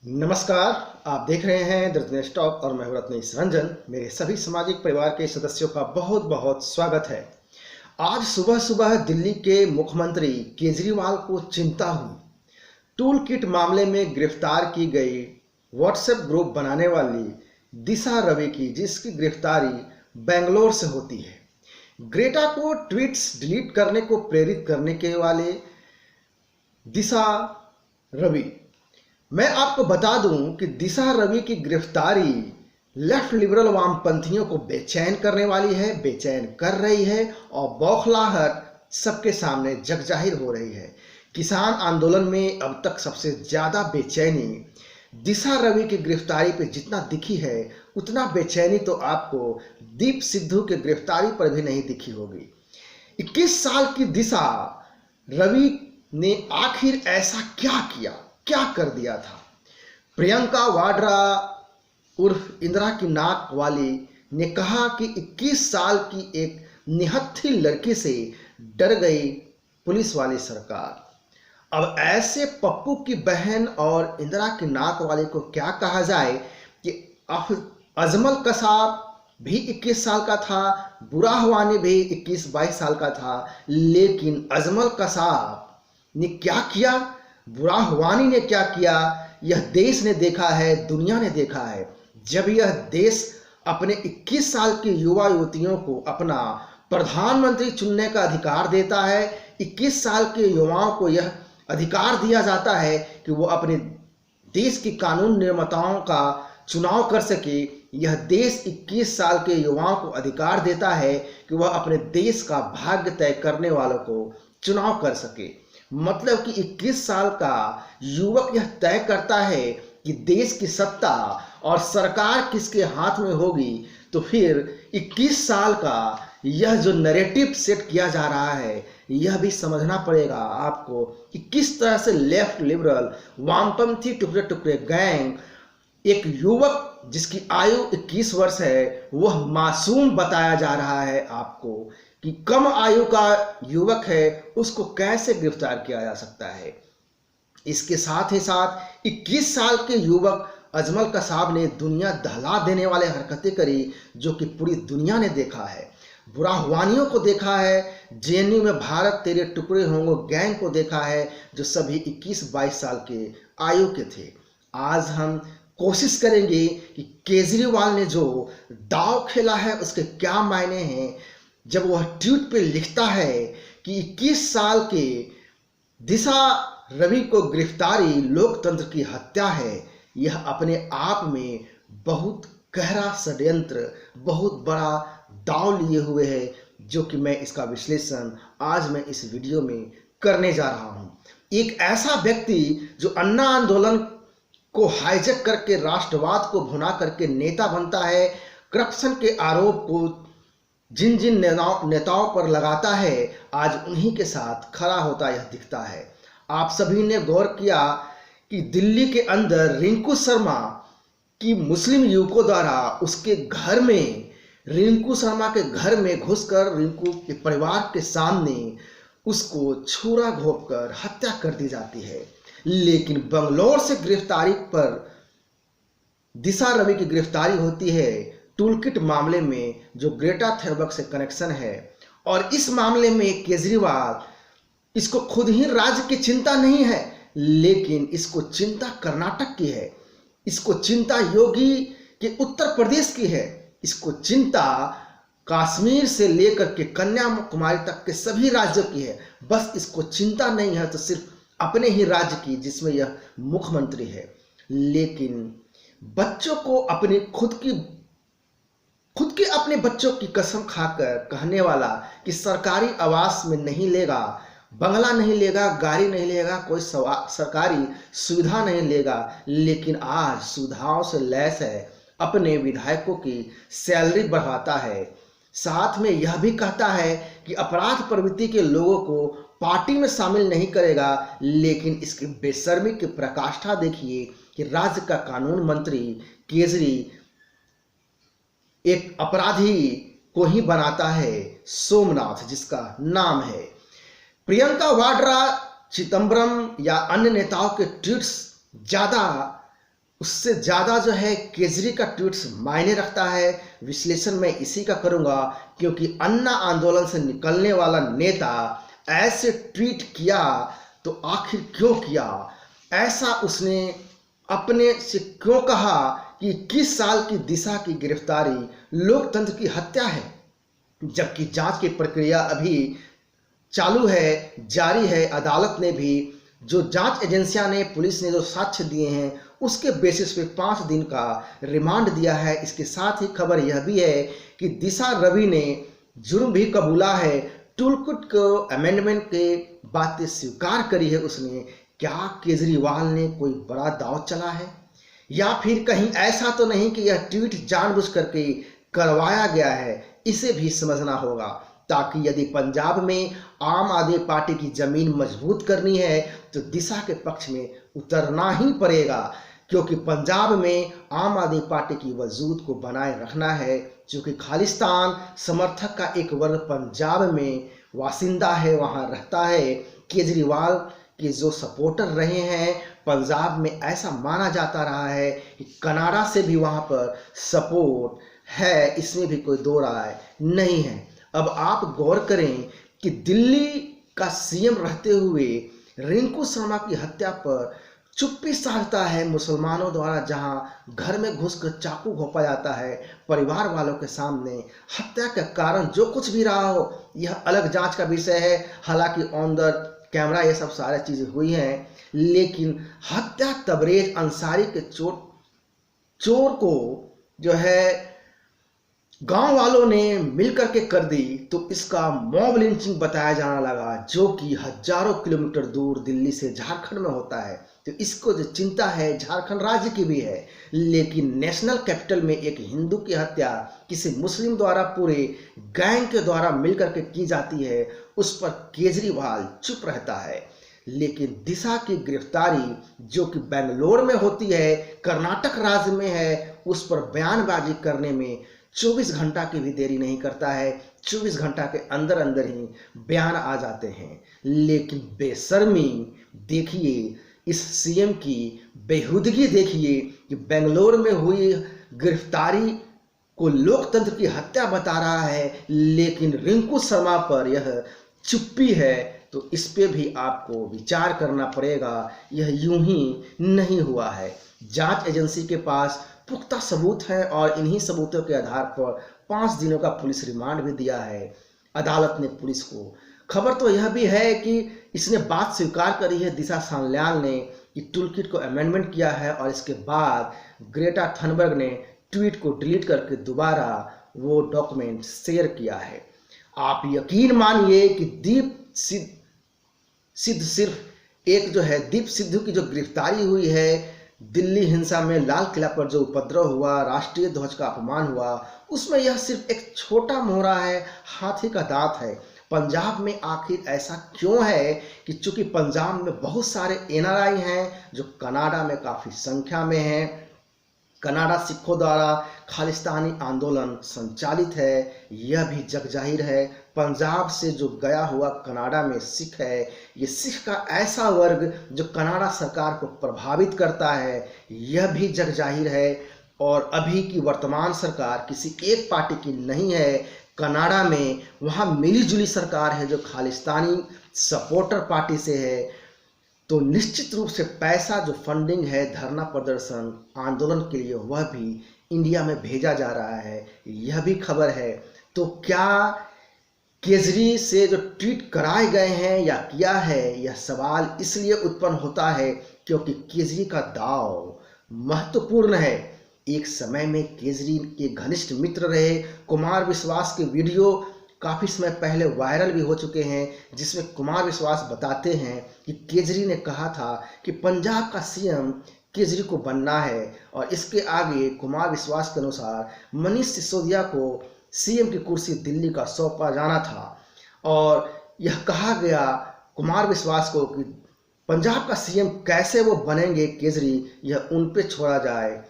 नमस्कार। आप देख रहे हैं द रत्नेश टॉक और मैं हूं रत्नेश रंजन। मेरे सभी सामाजिक परिवार के सदस्यों का बहुत बहुत स्वागत है। आज सुबह सुबह दिल्ली के मुख्यमंत्री केजरीवाल को चिंता हुई। टूल किट मामले में गिरफ्तार की गई व्हाट्सएप ग्रुप बनाने वाली दिशा रवि की, जिसकी गिरफ्तारी बेंगलोर से होती है। ग्रेटा को ट्वीट्स डिलीट करने को प्रेरित करने के वाले दिशा रवि, मैं आपको बता दूं कि दिशा रवि की गिरफ्तारी लेफ्ट लिबरल वामपंथियों को बेचैन करने वाली है, बेचैन कर रही है और बौखलाहट सबके सामने जगजाहिर हो रही है। किसान आंदोलन में अब तक सबसे ज्यादा बेचैनी दिशा रवि की गिरफ्तारी पे जितना दिखी है, उतना बेचैनी तो आपको दीप सिद्धू की गिरफ्तारी पर भी नहीं दिखी होगी। 21 साल की दिशा रवि ने आखिर ऐसा क्या किया, क्या कर दिया था? प्रियंका वाड्रा उर्फ इंदिरा की नाक वाली ने कहा कि 21 साल की एक निहत्थी लड़की से डर गई पुलिस वाली सरकार। अब ऐसे पप्पू की बहन और इंदिरा की नाक वाले को क्या कहा जाए कि अजमल कसाब भी 21 साल का था, बुरा हुआनी भी 21-22 साल का था, लेकिन अजमल कसाब ने क्या किया, बुरा हुआनी ने क्या किया, यह देश ने देखा है, दुनिया ने देखा है। जब यह देश अपने 21 साल की युवा युवतियों को अपना प्रधानमंत्री चुनने का अधिकार देता है, 21 साल के युवाओं को यह अधिकार दिया जाता है कि वो अपने देश की कानून निर्माताओं का चुनाव कर सके, यह देश 21 साल के युवाओं को अधिकार देता है कि वह अपने देश का भाग्य तय करने वालों को चुनाव कर सके। मतलब कि 21 साल का युवक यह तय करता है कि देश की सत्ता और सरकार किसके हाथ में होगी। तो फिर 21 साल का यह जो नैरेटिव सेट किया जा रहा है, यह भी समझना पड़ेगा आपको कि किस तरह से लेफ्ट लिबरल वामपंथी टुकड़े टुकड़े गैंग एक युवक जिसकी आयु 21 वर्ष है, वह मासूम बताया जा रहा है आपको कि कम आयु का युवक है, उसको कैसे गिरफ्तार किया जा सकता है। इसके साथ ही साथ 21 साल के युवक अजमल कसाब ने दुनिया दहला देने वाले हरकतें करी, जो कि पूरी दुनिया ने देखा है। बुरा हुआनियों को देखा है, जेएनयू में भारत तेरे टुकड़े होंगे गैंग को देखा है, जो सभी 21-22 साल के आयु के थे। आज हम कोशिश करेंगे कि केजरीवाल ने जो दांव खेला है उसके क्या मायने हैं। जब वह ट्वीट पे लिखता है कि 21 साल के दिशा रवि को गिरफ्तारी लोकतंत्र की हत्या है, यह अपने आप में बहुत गहरा षड्यंत्र, बहुत बड़ा दांव लिए हुए है, जो कि मैं इसका विश्लेषण आज मैं इस वीडियो में करने जा रहा हूं। एक ऐसा व्यक्ति जो अन्ना आंदोलन को हाईजैक करके राष्ट्रवाद को भुना करके नेता बनता है, करप्शन के आरोप को जिन जिन नेताओं पर लगाता है, आज उन्हीं के साथ खड़ा होता यह दिखता है। आप सभी ने गौर किया कि दिल्ली के अंदर रिंकू शर्मा की मुस्लिम युवकों द्वारा उसके घर में, रिंकू शर्मा के घर में घुसकर रिंकू के परिवार के सामने उसको छुरा घोंपकर हत्या कर दी जाती है। लेकिन बंगलौर से गिरफ्तारी पर दिशा रवि की गिरफ्तारी होती है टूलकिट मामले में, जो ग्रेटा थनबर्ग से कनेक्शन है। और इस मामले में केजरीवाल, इसको खुद ही राज्य की चिंता नहीं है, लेकिन इसको चिंता कर्नाटक की है, इसको चिंता योगी के उत्तर प्रदेश की है, इसको चिंता कश्मीर से लेकर के कन्याकुमारी तक के सभी राज्यों की है। बस इसको चिंता नहीं है तो सिर्फ अपने ही राज्य की, जिसमें यह मुख्यमंत्री है। लेकिन बच्चों को अपने खुद के अपने बच्चों की कसम खाकर कहने वाला कि सरकारी आवास में नहीं लेगा, बंगला नहीं लेगा, गाड़ी नहीं लेगा, कोई सरकारी सुविधा नहीं लेगा, लेकिन आज सुविधाओं से लैस है, अपने विधायकों की सैलरी बढ़ाता है, साथ में यह भी कहता है कि अपराध प्रवृत्ति के लोगों को पार्टी में शामिल नहीं करेगा। लेकिन इसकी बेशर्मी की प्रकाष्ठा देखिए कि राज्य का कानून मंत्री केजरी एक अपराधी को ही बनाता है, सोमनाथ जिसका नाम है। प्रियंका वाड्रा, चिदंबरम या अन्य नेताओं के ट्वीट्स ज्यादा उससे ज़्यादा जो है केजरी का ट्वीट्स मायने रखता है। विश्लेषण मैं इसी का करूंगा, क्योंकि अन्ना आंदोलन से निकलने वाला नेता ऐसे ट्वीट किया तो आखिर क्यों किया? ऐसा उसने अपने से क्यों कहा कि 21 साल की दिशा की गिरफ्तारी लोकतंत्र की हत्या है, जबकि जांच की प्रक्रिया अभी चालू है, जारी है। अदालत ने भी जो जांच एजेंसियां ने, पुलिस ने जो साक्ष्य दिए हैं उसके बेसिस पे 5 दिन का रिमांड दिया है। इसके साथ ही खबर यह भी है कि दिशा रवि ने जुर्म भी कबूला है, टूलकिट को अमेंडमेंट के बातें स्वीकार करी है उसने। क्या केजरीवाल ने कोई बड़ा दांव चला है, या फिर कहीं ऐसा तो नहीं कि यह ट्वीट जानबूझ करके करवाया गया है? इसे भी समझना होगा, ताकि यदि पंजाब में आम आदमी पार्टी की जमीन मजबूत करनी है तो दिशा के पक्ष में उतरना ही पड़ेगा, क्योंकि पंजाब में आम आदमी पार्टी की वजूद को बनाए रखना है। क्योंकि खालिस्तान समर्थक का एक वर्ग पंजाब में वासिंदा है, वहां रहता है। केजरीवाल के जो सपोर्टर रहे हैं पंजाब में, ऐसा माना जाता रहा है कि कनाडा से भी वहां पर सपोर्ट है, इसमें भी कोई दो राय नहीं है। अब आप गौर करें कि दिल्ली का सीएम रहते हुए रिंकू शर्मा की हत्या पर चुप्पी साधता है मुसलमानों द्वारा, जहां घर में घुसकर चाकू घोंपा जाता है परिवार वालों के सामने। हत्या का कारण जो कुछ भी रहा हो, यह अलग जांच का विषय है। हालांकि ऑन द कैमरा ये सब सारी चीजें हुई हैं, लेकिन हत्या तबरेज अंसारी के चोर को जो है गांव वालों ने मिलकर के कर दी, तो इसका मॉब लिंचिंग बताया जाने लगा, जो कि हजारों किलोमीटर दूर दिल्ली से झारखंड में होता है। तो इसको जो चिंता है झारखंड राज्य की भी है, लेकिन नेशनल कैपिटल में एक हिंदू की हत्या किसी मुस्लिम द्वारा पूरे गैंग के द्वारा मिलकर के की जाती है, उस पर केजरीवाल चुप रहता है। लेकिन दिशा की गिरफ्तारी जो कि बेंगलोर में होती है, कर्नाटक राज्य में है, उस पर बयानबाजी करने में 24 घंटा की भी देरी नहीं करता है। 24 घंटा के अंदर अंदर ही बयान आ जाते हैं। लेकिन बेशर्मी देखिए, इस सीएम की बेहुदगी देखिए कि बेंगलोर में हुई गिरफ्तारी को लोकतंत्र की हत्या बता रहा है, लेकिन रिंकू शर्मा पर यह चुप्पी है। तो इस पे भी आपको विचार करना पड़ेगा, यह यूं ही नहीं हुआ है। जांच एजेंसी के पास पुख्ता सबूत है और इन्हीं सबूतों के आधार पर 5 दिनों का पुलिस रिमांड भी दिया है अदालत ने पुलिस को। खबर तो यह भी है कि इसने बात स्वीकार करी है दिशा सान्याल ने कि टूलकिट को अमेंडमेंट किया है, और इसके बाद ग्रेटा थनबर्ग ने ट्वीट को डिलीट करके दोबारा वो डॉक्यूमेंट शेयर किया है। आप यकीन मानिए कि दीप सिद्ध सिर्फ एक जो है दीप सिद्धू की जो गिरफ्तारी हुई है, दिल्ली हिंसा में लाल किला पर जो उपद्रव हुआ, राष्ट्रीय ध्वज का अपमान हुआ, उसमें यह सिर्फ एक छोटा मोहरा है, हाथी का दांत है। पंजाब में आखिर ऐसा क्यों है कि चूंकि पंजाब में बहुत सारे एनआरआई हैं जो कनाडा में काफ़ी संख्या में हैं, कनाडा सिखों द्वारा खालिस्तानी आंदोलन संचालित है, यह भी जग जाहिर है। पंजाब से जो गया हुआ कनाडा में सिख है, ये सिख का ऐसा वर्ग जो कनाडा सरकार को प्रभावित करता है, यह भी जग जाहिर है। और अभी की वर्तमान सरकार किसी एक पार्टी की नहीं है कनाडा में, वहाँ मिलीजुली सरकार है जो खालिस्तानी सपोर्टर पार्टी से है। तो निश्चित रूप से पैसा जो फंडिंग है धरना प्रदर्शन आंदोलन के लिए, वह भी इंडिया में भेजा जा रहा है, यह भी खबर है। तो क्या केजरी से जो ट्वीट कराए गए हैं या किया है, यह सवाल इसलिए उत्पन्न होता है क्योंकि केजरी का दाव महत्वपूर्ण है। एक समय में केजरी के घनिष्ठ मित्र रहे कुमार विश्वास के वीडियो काफ़ी समय पहले वायरल भी हो चुके हैं, जिसमें कुमार विश्वास बताते हैं कि केजरी ने कहा था कि पंजाब का सीएम केजरी को बनना है, और इसके आगे कुमार विश्वास के अनुसार मनीष सिसोदिया को सीएम की कुर्सी दिल्ली का सौंपा जाना था। और यह कहा गया कुमार विश्वास को कि पंजाब का सीएम कैसे वो बनेंगे केजरी, यह उन पे छोड़ा जाए।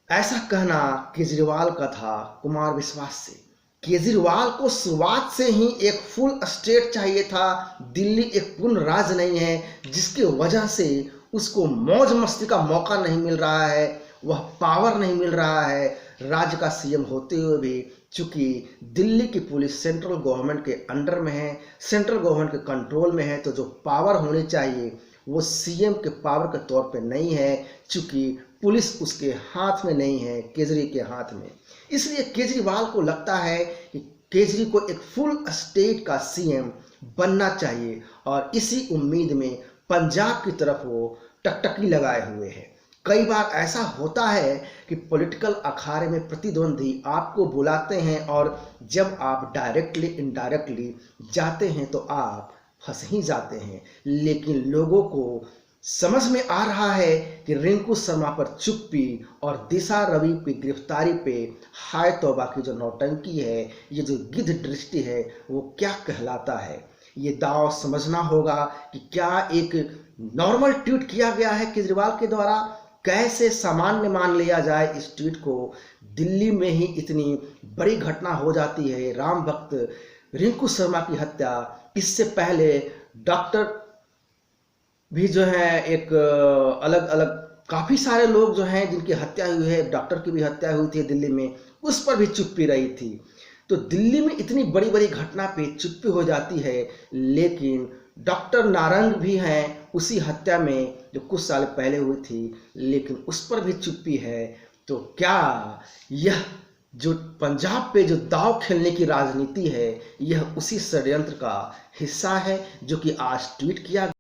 ऐसा कहना केजरीवाल का था कुमार विश्वास से। केजरीवाल को शुरुआत से ही एक फुल स्टेट चाहिए था, दिल्ली एक पूर्ण राज्य नहीं है, जिसकी वजह से उसको मौज मस्ती का मौका नहीं मिल रहा है, वह पावर नहीं मिल रहा है राज्य का सीएम होते हुए भी। चूंकि दिल्ली की पुलिस सेंट्रल गवर्नमेंट के अंडर में है, सेंट्रल गवर्नमेंट के कंट्रोल में है, तो जो पावर होनी चाहिए वो सीएम के पावर के तौर पे नहीं है, चूंकि पुलिस उसके हाथ में नहीं है, केजरी के हाथ में। इसलिए केजरीवाल को लगता है कि केजरी को एक फुल स्टेट का सीएम बनना चाहिए और इसी उम्मीद में पंजाब की तरफ वो टकटकी लगाए हुए हैं। कई बार ऐसा होता है कि पॉलिटिकल अखाड़े में प्रतिद्वंदी आपको बुलाते हैं और जब आप डायरेक्टली इनडायरेक्टली जाते हैं तो आप फंस ही जाते हैं। लेकिन लोगों को समझ में आ रहा है कि रिंकू शर्मा पर चुप्पी और दिशा रवि की गिरफ्तारी पे हाय तौबा की जो नौटंकी है, ये जो गिद्ध दृष्टि है, वो क्या कहलाता है। ये दांव समझना होगा कि क्या एक नॉर्मल ट्वीट किया गया है केजरीवाल के द्वारा, कैसे सामान्य मान लिया जाए इस ट्वीट को। दिल्ली में ही इतनी बड़ी घटना हो जाती है, राम भक्त रिंकू शर्मा की हत्या। इससे पहले डॉक्टर भी जो है एक अलग अलग काफ़ी सारे लोग जो हैं जिनकी हत्या हुई है, डॉक्टर की भी हत्या हुई थी दिल्ली में, उस पर भी चुप्पी रही थी। तो दिल्ली में इतनी बड़ी बड़ी घटना पे चुप्पी हो जाती है, लेकिन डॉक्टर नारंग भी हैं उसी हत्या में जो कुछ साल पहले हुई थी, लेकिन उस पर भी चुप्पी है। तो क्या यह जो पंजाब पे जो दांव खेलने की राजनीति है, यह उसी षड्यंत्र का हिस्सा है जो कि आज ट्वीट किया